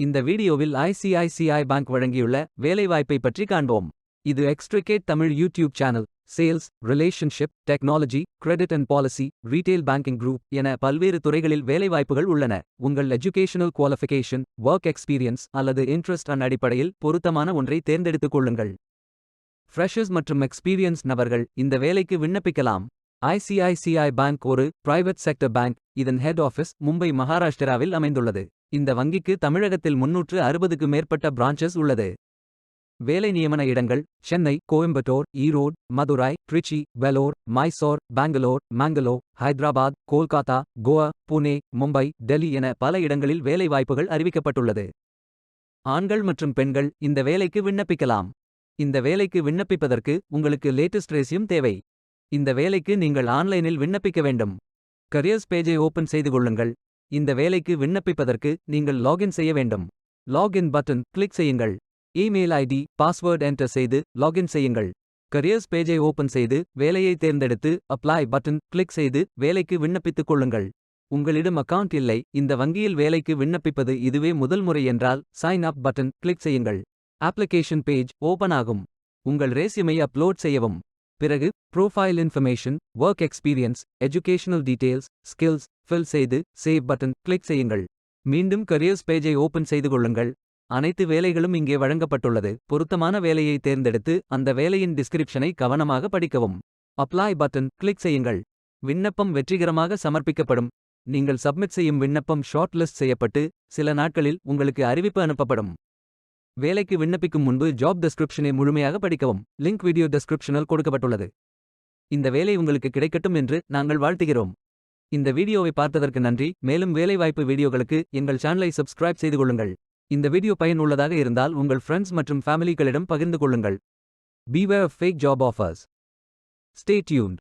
இந்த வீடியோவில் ICICI bank வழங்கியுள்ள வேலைவாய்ப்பை பற்றி காண்போம். இது extricate Tamil YouTube channel. Sales, relationship, technology, credit and policy, retail banking group என பல்வேறு துறைகளில் வேலைவாய்ப்புகள் உள்ளன. உங்கள் எஜுகேஷனல் குவாலிஃபிகேஷன், ஒர்க் எக்ஸ்பீரியன்ஸ் அல்லது இன்ட்ரெஸ்ட் அடிப்படையில் பொருத்தமான ஒன்றை தேர்ந்தெடுத்துக் கொள்ளுங்கள். ஃப்ரெஷர்ஸ் மற்றும் எக்ஸ்பீரியன்ஸ் நபர்கள் இந்த வேலைக்கு விண்ணப்பிக்கலாம். ஐசிஐசிஐ பேங்க் ஒரு பிரைவேட் செக்டர் பேங்க். இதன் ஹெட் ஆஃபீஸ் மும்பை, மகாராஷ்டிராவில் அமைந்துள்ளது. இந்த வங்கிக்கு தமிழகத்தில் 360க்கு மேற்பட்ட பிரான்ச்சஸ் உள்ளது. வேலை நியமன இடங்கள்: சென்னை, கோயம்புத்தூர், ஈரோடு, மதுரை, ட்ரிச்சி, வெலோர், மைசூர், பெங்களூர், மங்களூர், ஹைதராபாத், கோல்காத்தா, கோவா, புனே, மும்பை, டெல்லி என பல இடங்களில் வேலைவாய்ப்புகள் அறிவிக்கப்பட்டுள்ளது. ஆண்கள் மற்றும் பெண்கள் இந்த வேலைக்கு விண்ணப்பிக்கலாம். இந்த வேலைக்கு விண்ணப்பிப்பதற்கு உங்களுக்கு லேட்டஸ்ட் ரெஸ்யூம் தேவை. இந்த வேலைக்கு நீங்கள் ஆன்லைனில் விண்ணப்பிக்க வேண்டும். கரியர்ஸ் பேஜை ஓபன் செய்து கொள்ளுங்கள். இந்த வேலைக்கு விண்ணப்பிப்பதற்கு நீங்கள் லாகின் செய்ய வேண்டும். லாகின் பட்டன் கிளிக் செய்யுங்கள். இமெயில் ஐடி, பாஸ்வேர்ட் என்டர் செய்து லாகின் செய்யுங்கள். கரியர்ஸ் பேஜை ஓபன் செய்து வேலையை தேர்ந்தெடுத்து அப்ளை பட்டன் கிளிக் செய்து வேலைக்கு விண்ணப்பித்துக் கொள்ளுங்கள். உங்களிடம் அக்கவுண்ட் இல்லை, இந்த வங்கியில் வேலைக்கு விண்ணப்பிப்பது இதுவே முதல் முறை என்றால் சைன் அப் பட்டன் கிளிக் செய்யுங்கள். அப்ளிகேஷன் பேஜ் ஓபன் ஆகும். உங்கள் ரெஸ்யூமை அப்லோட் செய்யவும். பிறகு profile information, work experience, educational details, skills fill செய்து சேவ் பட்டன் கிளிக் செய்யுங்கள். மீண்டும் கரியர்ஸ் பேஜை ஓபன் செய்து கொள்ளுங்கள். அனைத்து வேலைகளும் இங்கே வழங்கப்பட்டுள்ளது. பொருத்தமான வேலையை தேர்ந்தெடுத்து அந்த வேலையின் டிஸ்கிரிப்ஷனை கவனமாக படிக்கவும். அப்ளை பட்டன் கிளிக் செய்யுங்கள். விண்ணப்பம் வெற்றிகரமாக சமர்ப்பிக்கப்படும். நீங்கள் சப்மிட் செய்யும் விண்ணப்பம் ஷார்ட் லிஸ்ட் செய்யப்பட்டு சில நாட்களில் உங்களுக்கு அறிவிப்பு அனுப்பப்படும். வேலைக்கு விண்ணப்பிக்கும் முன்பு ஜாப் டெஸ்கிரிப்ஷனை முழுமையாக படிக்கவும். லிங்க் வீடியோ டெஸ்கிரிப்ஷனில் கொடுக்கப்பட்டுள்ளது. இந்த வேலை உங்களுக்கு கிடைக்கட்டும் என்று நாங்கள் வாழ்த்துகிறோம். இந்த வீடியோவை பார்த்ததற்கு நன்றி. மேலும் வேலைவாய்ப்பு வீடியோகளுக்கு எங்கள் சேனலை சப்ஸ்கிரைப் செய்து கொள்ளுங்கள். இந்த வீடியோ பயனுள்ளதாக இருந்தால் உங்கள் ஃப்ரெண்ட்ஸ் மற்றும் ஃபேமிலிகளிடம் பகிர்ந்து கொள்ளுங்கள். Beware of fake job offers. Stay tuned.